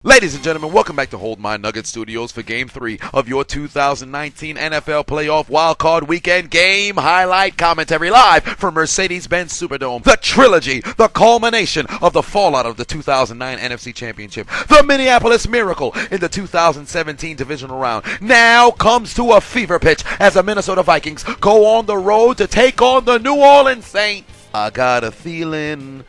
Ladies and gentlemen, welcome back to Hold My Nugget Studios for Game 3 of your 2019 NFL Playoff Wildcard Weekend Game Highlight Commentary live from Mercedes-Benz Superdome. The trilogy, the culmination of the fallout of the 2009 NFC Championship, the Minneapolis Miracle in the 2017 Divisional Round, now comes to a fever pitch as the Minnesota Vikings go on the road to take on the New Orleans Saints. I got a feeling...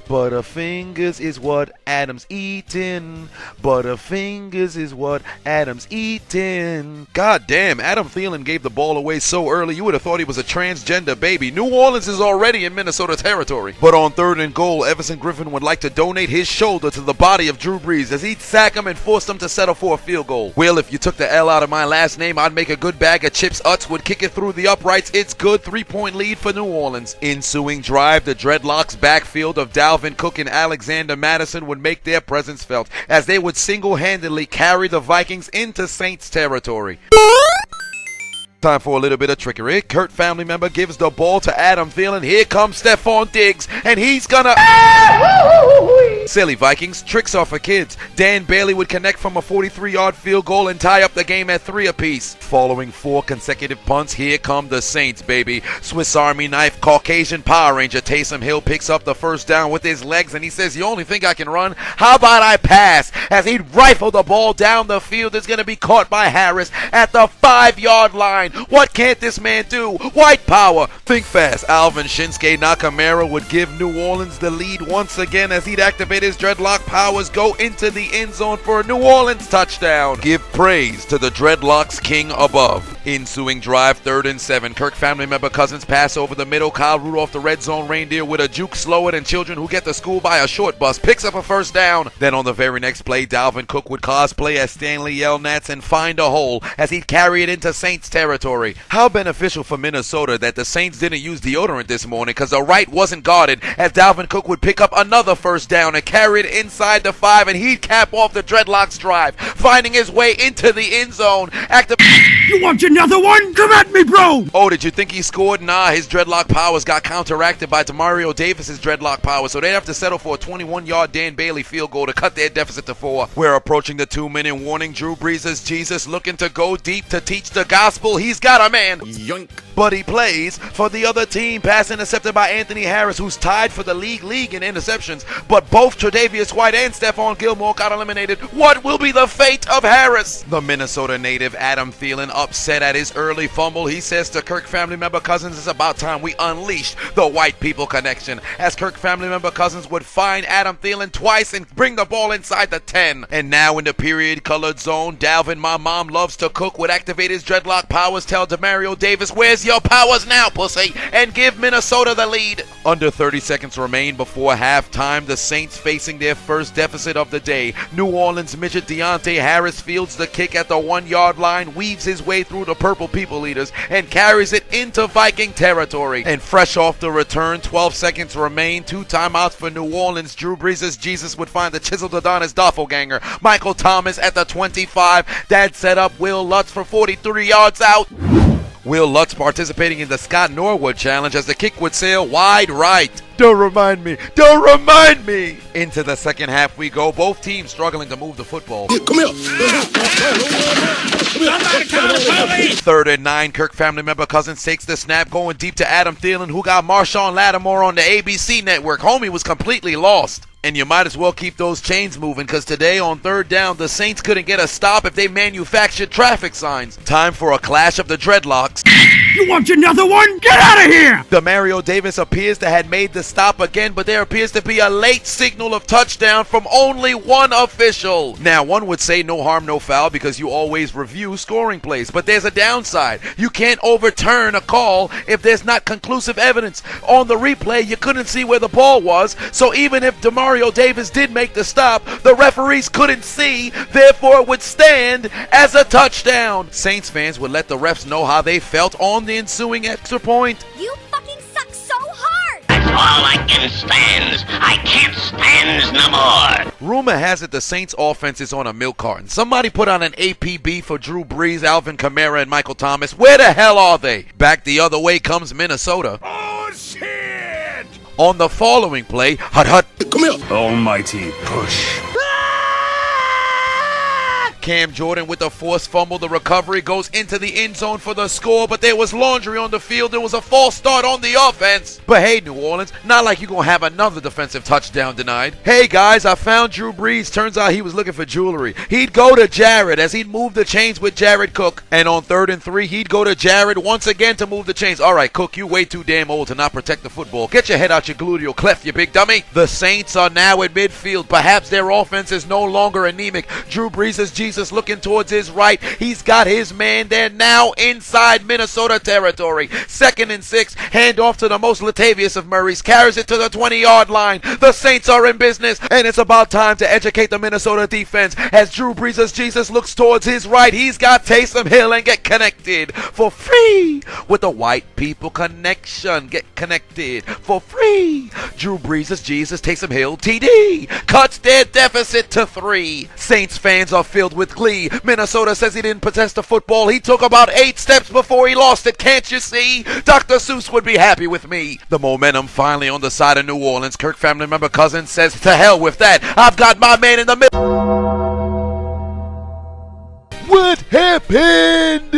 Butterfingers is what Adam's eating. Butterfingers is what Adam's eating. God damn, Adam Thielen gave the ball away so early you would have thought he was a transgender baby. New Orleans is already in Minnesota territory. But on 3rd and goal, Everson Griffin would like to donate his shoulder to the body of Drew Brees as he'd sack him and force him to settle for a field goal. Well, if you took the L out of my last name, I'd make a good bag of chips. Utz would kick it through the uprights. It's good. 3-point lead for New Orleans. Ensuing drive, the Dreadlocks backfield of Dalvin Cook and Alexander Madison would make their presence felt as they would single-handedly carry the Vikings into Saints territory. Time for a little bit of trickery. Kurt family member gives the ball to Adam Thielen. Here comes Stephon Diggs, and he's gonna... Silly Vikings, tricks are for kids. Dan Bailey would connect from a 43-yard field goal and tie up the game at 3 apiece. Following 4 consecutive punts, here come the Saints, baby. Swiss Army knife, Caucasian Power Ranger Taysom Hill picks up the first down with his legs, and he says, "You only think I can run? How about I pass?" As he'd rifle the ball down the field, it's gonna be caught by Harris at the 5-yard line. What can't this man do? White power. Think fast. Alvin Shinsuke Nakamura would give New Orleans the lead once again as he'd activate his dreadlock powers, go into the end zone for a New Orleans touchdown. Give praise to the Dreadlocks king above. Ensuing drive, 3rd and 7. Kirk family member Cousins pass over the middle. Kyle Rudolph, the red zone reindeer with a juke slower than children who get to school by a short bus, picks up a first down. Then on the very next play, Dalvin Cook would cosplay as Stanley Yelnats and find a hole as he'd carry it into Saints territory. How beneficial for Minnesota that the Saints didn't use deodorant this morning because the right wasn't guarded as Dalvin Cook would pick up another first down and carry it inside the 5, and he'd cap off the Dreadlocks drive, finding his way into the end zone. You want another one? Come at me, bro! Oh, did you think he scored? Nah, his dreadlock powers got counteracted by Demario Davis's dreadlock powers, so they'd have to settle for a 21-yard Dan Bailey field goal to cut their deficit to 4. We're approaching the 2-minute warning. Drew Brees is Jesus looking to go deep to teach the gospel. He's got a man. Yoink. But he plays for the other team. Pass intercepted by Anthony Harris, who's tied for the league in interceptions. But both Tre'Davious White and Stephon Gilmore got eliminated. What will be the fate of Harris? The Minnesota native Adam Thielen upset at his early fumble. He says to Kirk family member Cousins, "It's about time we unleashed the white people connection." As Kirk family member Cousins would find Adam Thielen twice and bring the ball inside the 10. And now in the period colored zone, Dalvin, my mom loves to cook, would activate his dreadlock powers, tell Demario Davis, "Where's your powers now, pussy?" and give Minnesota the lead. Under 30 seconds remain before halftime. The Saints facing their first deficit of the day. New Orleans midget Deontay Harris fields the kick at the 1-yard line, weaves his way through the purple people leaders, and carries it into Viking territory. And fresh off the return, 12 seconds remain, 2 timeouts for New Orleans. Drew Brees' Jesus would find the chiseled Adonis doppelganger, Michael Thomas at the 25. That set up Will Lutz for 43 yards out. Will Lutz participating in the Scott Norwood challenge as the kick would sail wide right. Don't remind me. Don't remind me. Into the second half we go. Both teams struggling to move the football. Come here. 3rd and 9. Kirk family member Cousins takes the snap, going deep to Adam Thielen, who got Marshawn Lattimore on the ABC network. Homie was completely lost. And you might as well keep those chains moving, because today on 3rd down, the Saints couldn't get a stop if they manufactured traffic signs. Time for a clash of the Dreadlocks. You want another one? Get out of here! Demario Davis appears to have made the stop again, but there appears to be a late signal of touchdown from only one official. Now, one would say no harm, no foul, because you always review scoring plays, but there's a downside. You can't overturn a call if there's not conclusive evidence. On the replay, you couldn't see where the ball was, so even if Demario Davis did make the stop, the referees couldn't see, therefore it would stand as a touchdown. Saints fans would let the refs know how they felt on the ensuing extra point. You fucking suck so hard! That's all I can stand. I can't stand no more. Rumor has it the Saints offense is on a milk carton. Somebody put on an APB for Drew Brees, Alvin Kamara, and Michael Thomas. Where the hell are they? Back the other way comes Minnesota. Oh, shit! On the following play, hut. Come here. Almighty push. Cam Jordan with the forced fumble. The recovery goes into the end zone for the score, but there was laundry on the field. There was a false start on the offense. But hey, New Orleans, not like you're going to have another defensive touchdown denied. Hey, guys, I found Drew Brees. Turns out he was looking for jewelry. He'd go to Jared as he'd move the chains with Jared Cook. And on 3rd and 3, he'd go to Jared once again to move the chains. All right, Cook, you way too damn old to not protect the football. Get your head out your gluteal cleft, you big dummy. The Saints are now at midfield. Perhaps their offense is no longer anemic. Drew Brees is Jesus looking towards his right. He's got his man there now inside Minnesota territory. 2nd and 6. Hand off to the most Latavius of Murrays. Carries it to the 20-yard line. The Saints are in business, and it's about time to educate the Minnesota defense as Drew Brees' Jesus looks towards his right. He's got Taysom Hill and get connected for free with the White People Connection. Get connected for free. Drew Brees' Jesus, Taysom Hill, TD. Cuts their deficit to 3. Saints fans are filled with glee. Minnesota says he didn't possess the football. He took about 8 steps before he lost it. Can't you see? Dr. Seuss would be happy with me. The momentum finally on the side of New Orleans. Kirk family member Cousins says, to hell with that. I've got my man in the middle. What happened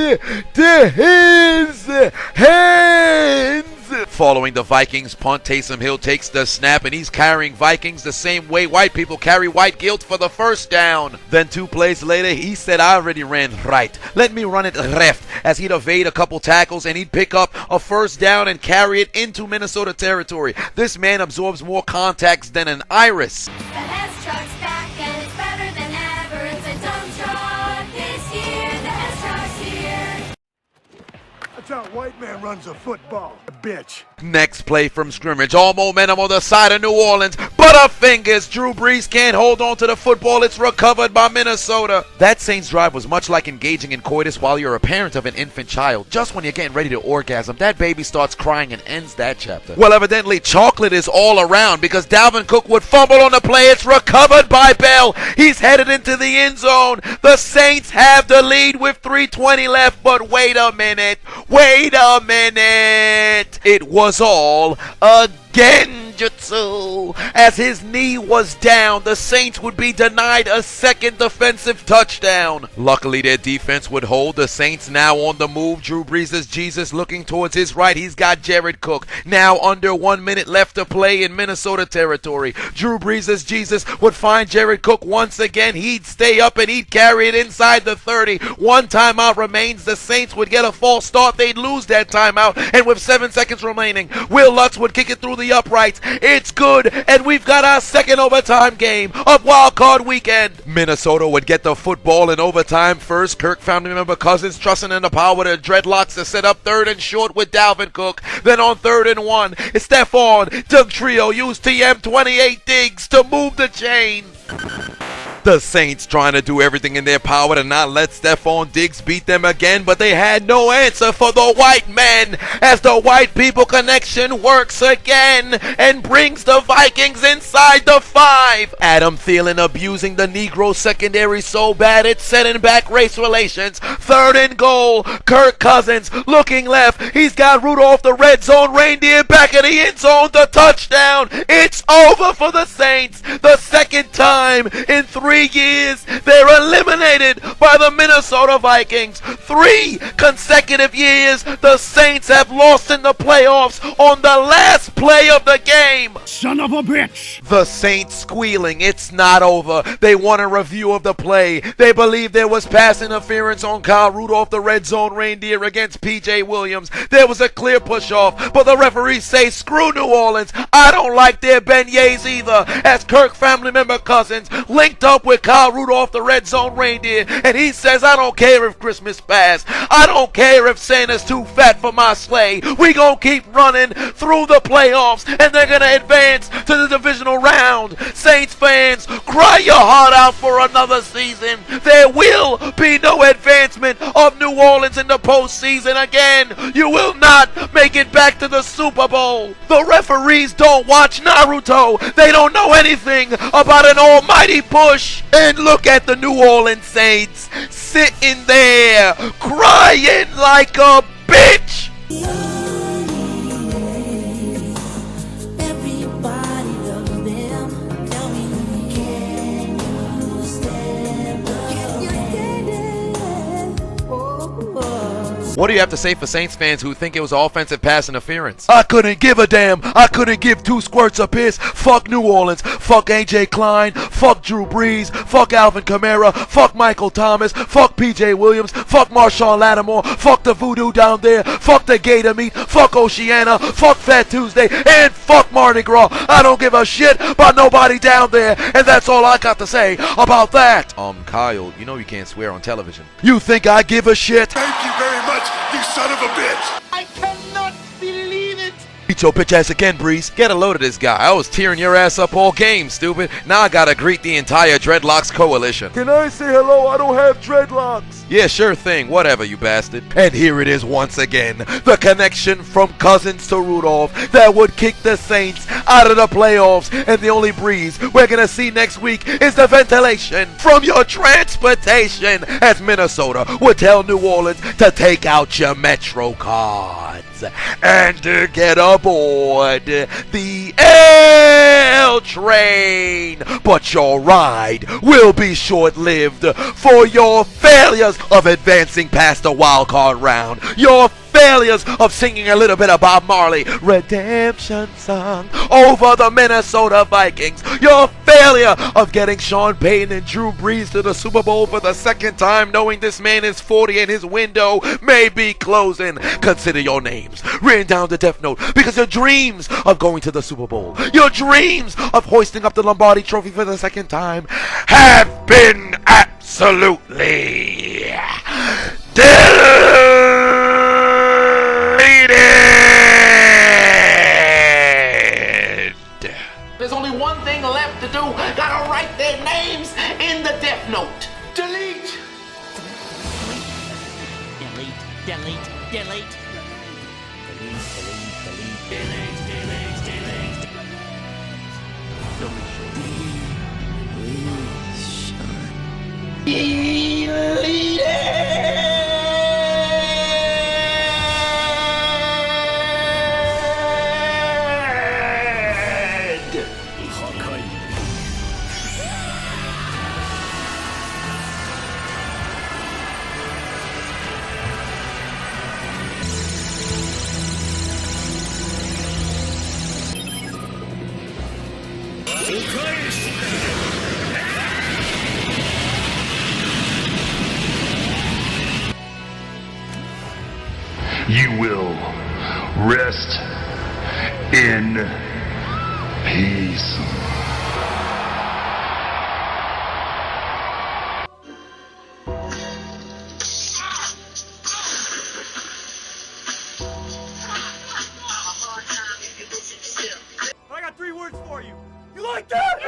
to his hands? Following the Vikings punt, Taysom Hill takes the snap, and he's carrying Vikings the same way white people carry white guilt for the first down. Then 2 plays later, he said, I already ran right. Let me run it left, as he'd evade a couple tackles, and he'd pick up a first down and carry it into Minnesota territory. This man absorbs more contacts than an iris. The Hess truck's back and it's better than ever. It's a dump truck this year. The Hess truck's here. That's how a white man runs a football. A bitch. Next play from scrimmage. All momentum on the side of New Orleans. Butterfingers. Drew Brees can't hold on to the football. It's recovered by Minnesota. That Saints drive was much like engaging in coitus while you're a parent of an infant child. Just when you're getting ready to orgasm, that baby starts crying and ends that chapter. Well, evidently, chocolate is all around because Dalvin Cook would fumble on the play. It's recovered by Bell. He's headed into the end zone. The Saints have the lead with 3:20 left, but wait a minute. It was all a genjutsu. As his knee was down, the Saints would be denied a second defensive touchdown. Luckily, their defense would hold. The Saints now on the move. Drew Brees' Jesus looking towards his right. He's got Jared Cook. Now under 1 minute left to play in Minnesota territory. Drew Brees' Jesus would find Jared Cook once again. He'd stay up and he'd carry it inside the 30. 1 timeout remains. The Saints would get a false start. They'd lose that timeout. And with 7 seconds remaining, Will Lutz would kick it through the uprights. It's good, and we've got our second overtime game of Wildcard weekend. Minnesota would get the football in overtime first. Kirk family member Cousins trusting in the power of the dreadlocks to set up 3rd and short with Dalvin Cook. Then on 3rd and 1, it's Stephon Doug Trio used TM28 Diggs to move the chains. The Saints trying to do everything in their power to not let Stephon Diggs beat them again, but they had no answer for the white men as the White People Connection works again and brings the Vikings inside the 5. Adam Thielen abusing the Negro secondary so bad it's setting back race relations. 3rd and goal. Kirk Cousins looking left. He's got Rudolph the red zone reindeer back in the end zone. The touchdown. It's over for the Saints. The second time in 3 years they're eliminated by the Minnesota Vikings. 3 consecutive years the Saints have lost in the playoffs on the last play of the game. Son of a bitch. The Saints squealing. It's not over. They want a review of the play. They believe there was pass interference on Kyle Rudolph, the red zone reindeer, against PJ Williams. There was a clear push off, but the referees say screw New Orleans. I don't like their beignets either, as Kirk family member Cousins linked up with Kyle Rudolph, the red zone reindeer, and he says, I don't care if Christmas passed. I don't care if Santa's too fat for my sleigh. We gonna keep running through the playoffs, and they're gonna advance to the divisional round. Saints fans, cry your heart out for another season. There will be no advancement of New Orleans in the postseason again. You will not make it back to the Super Bowl. The referees don't watch Naruto. They don't know anything about an almighty push. And look at the New Orleans Saints sitting there crying like a bitch. Every What do you have to say for Saints fans who think it was offensive pass interference? I couldn't give a damn. I couldn't give two squirts of piss. Fuck New Orleans. Fuck AJ Klein. Fuck Drew Brees. Fuck Alvin Kamara. Fuck Michael Thomas. Fuck PJ Williams. Fuck Marshawn Lattimore. Fuck the voodoo down there. Fuck the Gator meat. Fuck Oceana. Fuck Fat Tuesday. And fuck Mardi Gras. I don't give a shit about nobody down there. And that's all I got to say about that. Kyle, you know you can't swear on television. You think I give a shit? Thank you very much, you son of a bitch! I cannot believe it! Beat your bitch ass again, Breeze. Get a load of this guy. I was tearing your ass up all game, stupid. Now I gotta greet the entire Dreadlocks coalition. Can I say hello? I don't have dreadlocks. Yeah, sure thing. Whatever, you bastard. And here it is once again. The connection from Cousins to Rudolph that would kick the Saints out of the playoffs. And the only Breeze we're gonna see next week is the ventilation from your transportation, as Minnesota would tell New Orleans to take out your Metro cards and to get aboard the L train. But your ride will be short-lived for your failures of advancing past the wild card round. Your failures of singing a little bit of Bob Marley redemption song over the Minnesota Vikings. Your failure of getting Sean Payton and Drew Brees to the Super Bowl for the second time, knowing this man is 40 and his window may be closing. Consider your names written down to Death Note, because your dreams of going to the Super Bowl, your dreams of hoisting up the Lombardi Trophy for the second time have been absolutely deleted. There's only one thing left to do. Gotta write their names in the Death Note. Delete! Delete, delete, delete. You will rest in peace. I got 3 words for you. You like that?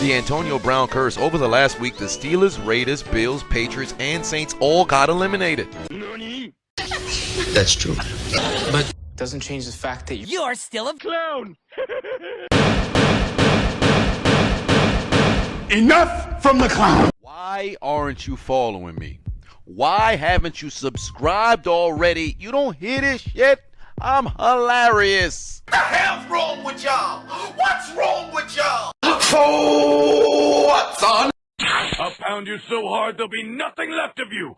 The Antonio Brown curse. Over the last week, the Steelers, Raiders, Bills, Patriots, and Saints all got eliminated. That's true. But doesn't change the fact that You're still a clown. Enough from the clown. Why aren't you following me? Why haven't you subscribed already? You don't hear this shit? I'm hilarious. What the hell's wrong with y'all? What's wrong with y'all? Oh, what's on? I'll pound you so hard there'll be nothing left of you.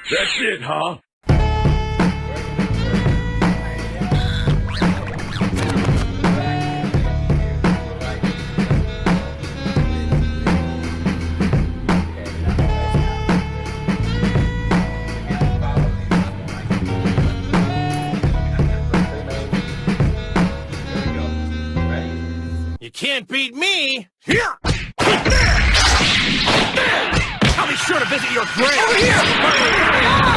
That's it, huh? You can't beat me! Here! I'll be sure to visit your grave! Over here!